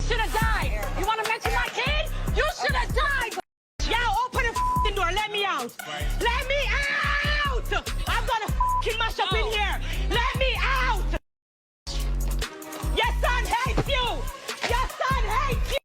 should have died. You want to mention my kid? You should have died. Y'all open the f***ing door. Let me out. Let me out. I'm gonna f***ing mash up in here. Let me out. Your son hates you. Your son hates you.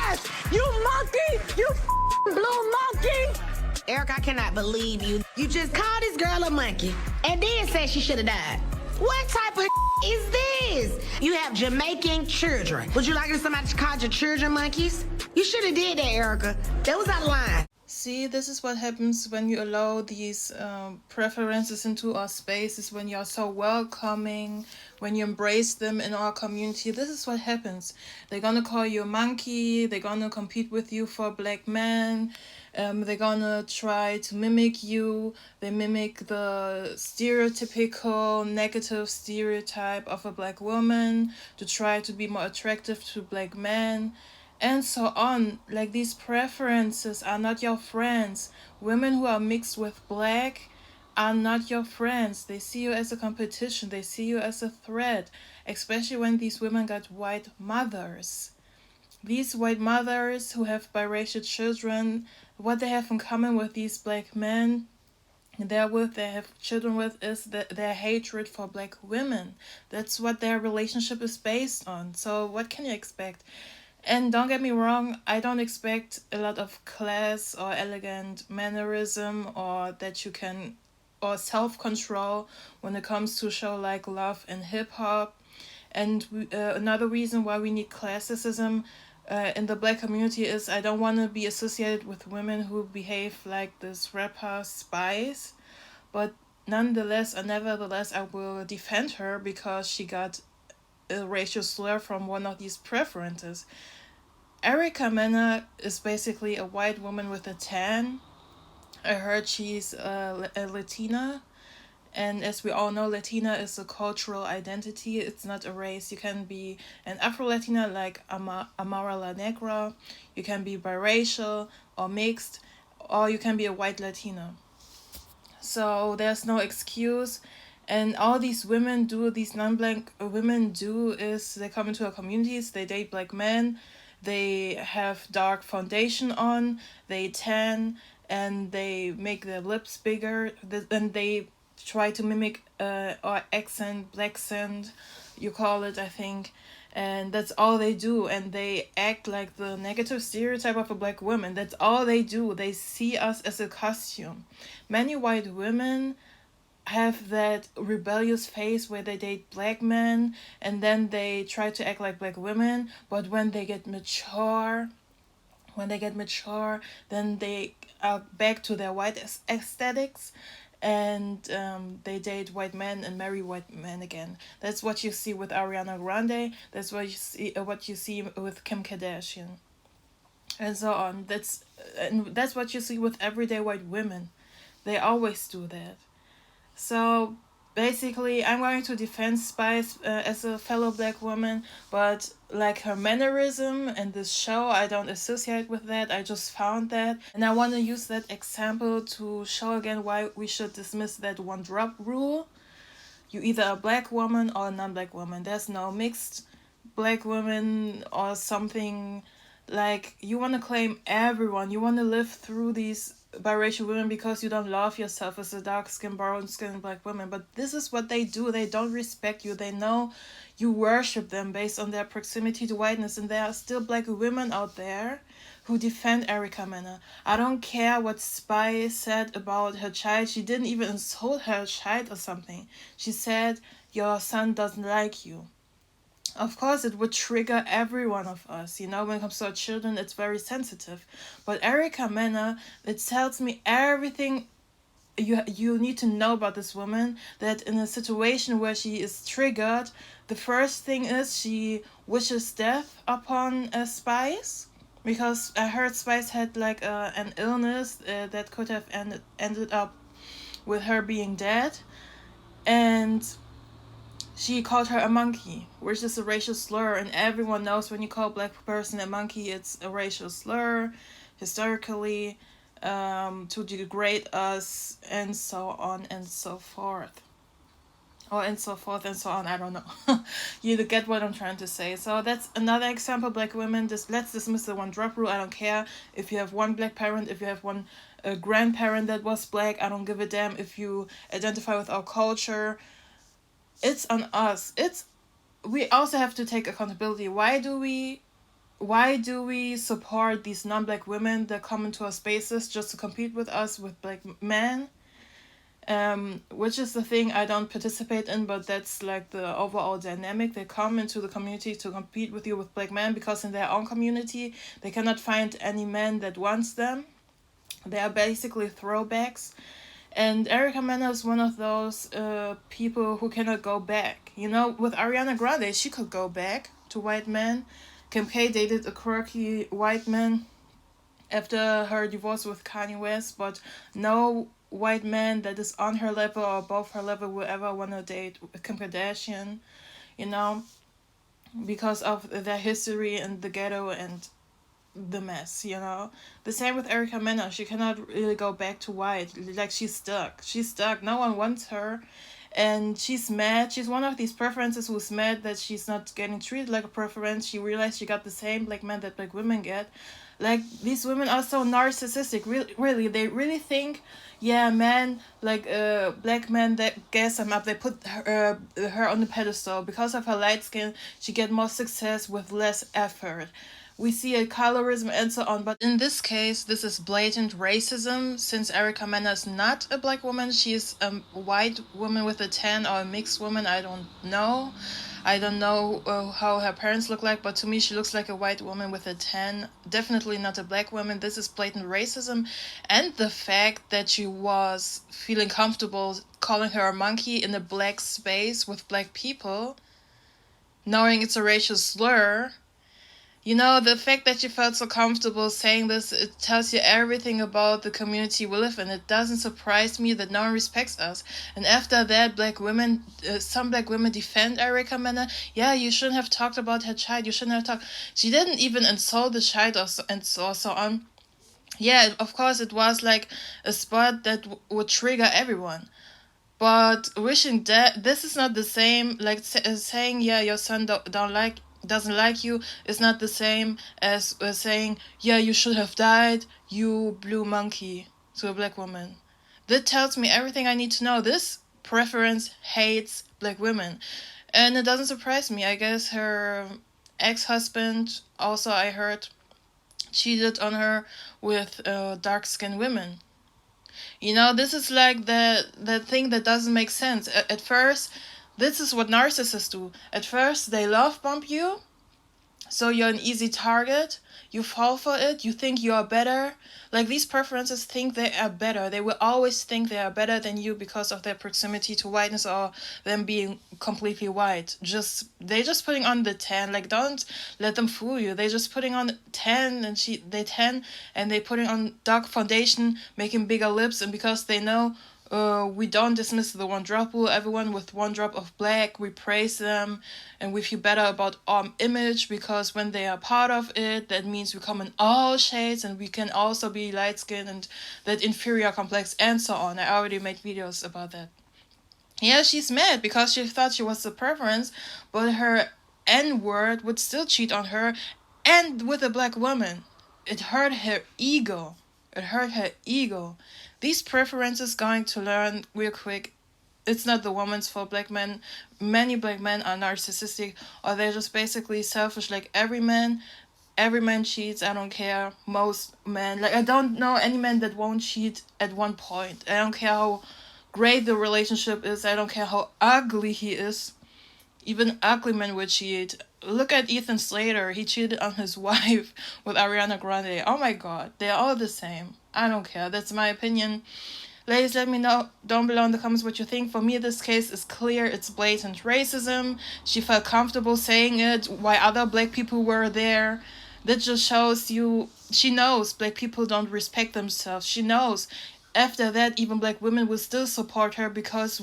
Yes. You monkey. You f***ing blue monkey. Eric, I cannot believe you. You just called this girl a monkey and then said she should have died. What type of is this? You have Jamaican children. Would you like if somebody called your children monkeys? You should have did that, Erica. That was out of line. See, this is what happens when you allow these preferences into our spaces, when you're so welcoming, when you embrace them in our community. This is what happens. They're gonna call you a monkey, they're gonna compete with you for black men, they're gonna try to mimic you, they mimic the stereotypical negative stereotype of a black woman to try to be more attractive to black men. And so on. Like, these preferences are not your friends. Women who are mixed with black are not your friends. They see you as a competition. They see you as a threat, especially when these women got white mothers. These white mothers who have biracial children, what they have in common with these black men they have children with is their hatred for black women. That's what their relationship is based on. So what can you expect? And don't get me wrong, I don't expect a lot of class or elegant mannerism or that you can, or self-control when it comes to a show like Love and Hip Hop. And another reason why we need classicism in the black community is I don't want to be associated with women who behave like this rapper Spice. But nevertheless, I will defend her because she got a racial slur from one of these preferences. Erica Mena is basically a white woman with a tan. I heard she's a Latina. And as we all know, Latina is a cultural identity. It's not a race. You can be an Afro-Latina like Amara La Negra. You can be biracial or mixed. Or you can be a white Latina. So there's no excuse. And all these women do, these non-black women do, is they come into our communities, they date black men, they have dark foundation on, they tan, and they make their lips bigger, and they try to mimic our accent, black accent, you call it, I think. And that's all they do, and they act like the negative stereotype of a black woman. That's all they do. They see us as a costume. Many white women have that rebellious phase where they date black men and then they try to act like black women, but when they get mature, then they are back to their white aesthetics, and they date white men and marry white men again. That's what you see with Ariana Grande. That's what you see with Kim Kardashian, and so on. That's what you see with everyday white women. They always do that. So basically, I'm going to defend Spice as a fellow black woman, but like her mannerism and this show, I don't associate with that. I just found that. And I want to use that example to show again why we should dismiss that one drop rule. You either a black woman or a non-black woman. There's no mixed black woman or something. Like, you want to claim everyone. You want to live through these biracial women because you don't love yourself as a dark-skinned, brown-skinned black woman. But this is what they do. They don't respect you. They know you worship them based on their proximity to whiteness. And there are still black women out there who defend Erica Mena. I don't care what Spice said about her child. She didn't even insult her child or something. She said, your son doesn't like you. Of course, it would trigger every one of us. You know, when it comes to our children, it's very sensitive. But Erica Mena, it tells me everything you need to know about this woman, that in a situation where she is triggered, the first thing is she wishes death upon a Spice. Because I heard Spice had like an illness that could have ended up with her being dead. And she called her a monkey, which is a racial slur, and everyone knows when you call a black person a monkey, it's a racial slur, historically, to degrade us, and so on and so forth. or and so forth and so on. I don't know. You get what I'm trying to say. So that's another example. Black women, just let's dismiss the one drop rule. I don't care if you have one black parent, if you have one grandparent that was black. I don't give a damn if you identify with our culture. It's on us. We also have to take accountability. Why do we support these non-black women that come into our spaces just to compete with us with black men? Which is the thing I don't participate in, but that's like the overall dynamic. They come into the community to compete with you with black men because in their own community they cannot find any man that wants them. They are basically throwbacks. And Erica Mena is one of those people who cannot go back. You know, with Ariana Grande, she could go back to white men. Kim K dated a quirky white man after her divorce with Kanye West, but no white man that is on her level or above her level will ever want to date Kim Kardashian, you know, because of their history and the ghetto and the mess, you know. The same with Erica Mena. She cannot really go back to white. Like, she's stuck. No one wants her. And she's mad. She's one of these preferences who's mad that she's not getting treated like a preference. She realized she got the same black men that black women get. Like, these women are so narcissistic. Really, they really think, yeah, men, like black men that gas them up. They put her on the pedestal. Because of her light skin, she get more success with less effort. We see a colorism and so on, but in this case, this is blatant racism. Since Erica Mena is not a black woman, she's a white woman with a tan or a mixed woman. I don't know. I don't know how her parents look like, but to me, she looks like a white woman with a tan. Definitely not a black woman. This is blatant racism. And the fact that she was feeling comfortable calling her a monkey in a black space with black people, knowing it's a racial slur. You know, the fact that you felt so comfortable saying this, it tells you everything about the community we live in. It doesn't surprise me that no one respects us. And after that, some black women defend Erica Mena. Yeah, you shouldn't have talked about her child. You shouldn't have talked. She didn't even insult the child and so on. Yeah, of course, it was like a spot that would trigger everyone. But wishing that this is not the same, like saying, yeah, your son doesn't like you is not the same as saying, yeah, you should have died, you blue monkey, to a black woman. That tells me everything I need to know. This preference hates black women. And it doesn't surprise me. I guess her ex-husband, also I heard, cheated on her with dark-skinned women. You know, this is like the thing that doesn't make sense. At first, this is what narcissists do. At first, they love bomb you, so you're an easy target. You fall for it. You think you are better. Like, these preferences think they are better. They will always think they are better than you because of their proximity to whiteness or them being completely white. They just putting on the tan. Like, don't let them fool you. They just putting on tan and they tan and they putting on dark foundation, making bigger lips, and because they know we don't dismiss the one drop rule. Everyone with one drop of black, we praise them and we feel better about our image because when they are part of it, that means we come in all shades and we can also be light skinned and that inferior complex and so on. I already made videos about that. Yeah, she's mad because she thought she was the preference, but her N-word would still cheat on her and with a black woman. It hurt her ego. These preferences going to learn real quick. It's not the woman's fault. Black men, many black men are narcissistic, or they're just basically selfish. Like every man cheats. I don't care. Most men, like I don't know any man that won't cheat at one point. I don't care how great the relationship is. I don't care how ugly he is. Even ugly men would cheat. Look at Ethan Slater. He cheated on his wife with Ariana Grande. Oh my god. They're all the same. I don't care. That's my opinion. Ladies, let me know down below in the comments what you think. For me, this case is clear. It's blatant racism. She felt comfortable saying it while other black people were there. That just shows you, she knows black people don't respect themselves. She knows. After that, even black women will still support her because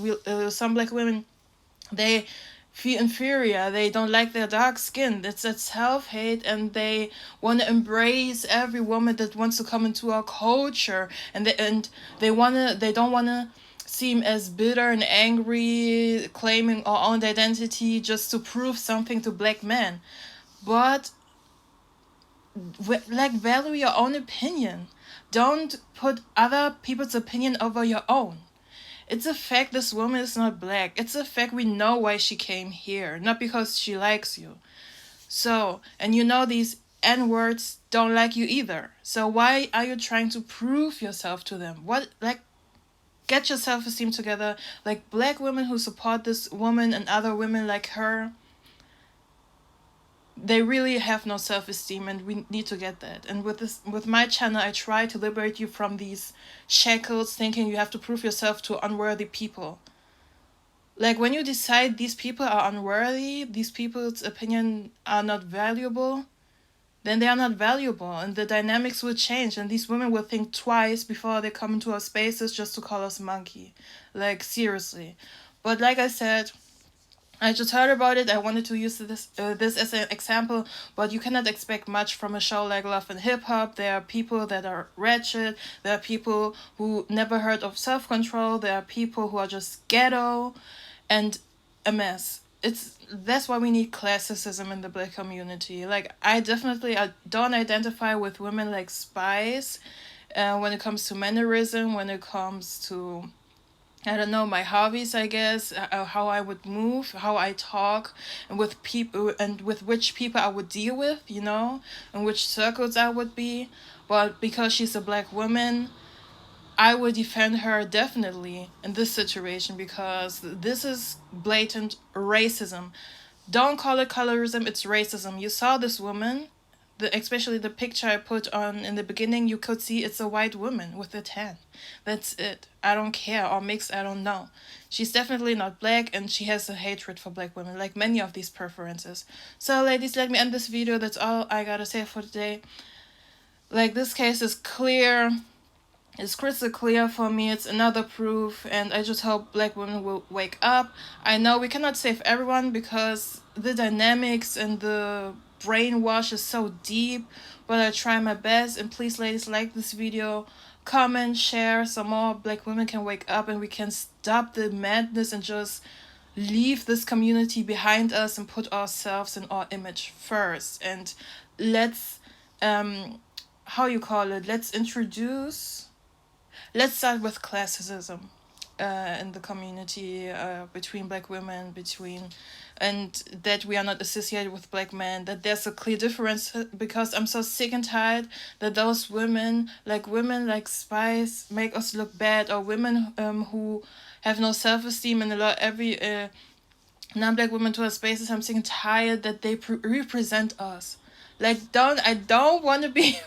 some black women, they feel inferior. They don't like their dark skin. It's that self-hate, and they want to embrace every woman that wants to come into our culture, and they don't want to seem as bitter and angry, claiming our own identity just to prove something to black men. But like, value your own opinion. Don't put other people's opinion over your own. It's a fact this woman is not black. It's a fact we know why she came here, not because she likes you. So, and you know these N-words don't like you either. So why are you trying to prove yourself to them? What, like, get your self-esteem together. Like, black women who support this woman and other women like her, they really have no self-esteem, and we need to get that. And with my channel, I try to liberate you from these shackles, thinking you have to prove yourself to unworthy people. Like, when you decide these people are unworthy, these people's opinion are not valuable, then they are not valuable, and the dynamics will change, and these women will think twice before they come into our spaces just to call us monkey. Like, seriously. But like I said, I just heard about it. I wanted to use this as an example, but you cannot expect much from a show like Love and Hip Hop. There are people that are wretched. There are people who never heard of self-control. There are people who are just ghetto and a mess. That's why we need classicism in the black community. Like, I don't identify with women like Spice when it comes to mannerism, when it comes to, I don't know, my hobbies, I guess, how I would move, how I talk, and with people, and with which people I would deal with, you know, and which circles I would be. But because she's a black woman, I would defend her definitely in this situation, because this is blatant racism. Don't call it colorism, it's racism. You saw this woman, especially the picture I put on in the beginning, you could see it's a white woman with a tan. That's it. I don't care. Or mixed, I don't know. She's definitely not black, and she has a hatred for black women, like many of these preferences. So, ladies, let me end this video. That's all I gotta say for today. Like, this case is clear. It's crystal clear for me. It's another proof, and I just hope black women will wake up. I know we cannot save everyone, because the dynamics and the brainwash is so deep, but I try my best. And please, ladies, like this video, comment, share, so more black women can wake up and we can stop the madness and just leave this community behind us and put ourselves and our image first. And let's let's start with classism in the community, between black women, and that we are not associated with black men, that there's a clear difference, because I'm so sick and tired that those women like Spice make us look bad, or women who have no self-esteem, and every non-black woman to our spaces. I'm sick and tired that they represent us. Like, I don't want to be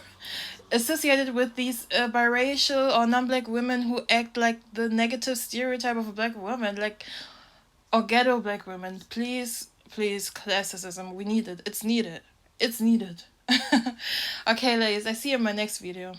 associated with these biracial or non-black women who act like the negative stereotype of a black woman, like, or ghetto black women. Please, classism. We need it. It's needed. Okay, ladies, I see you in my next video.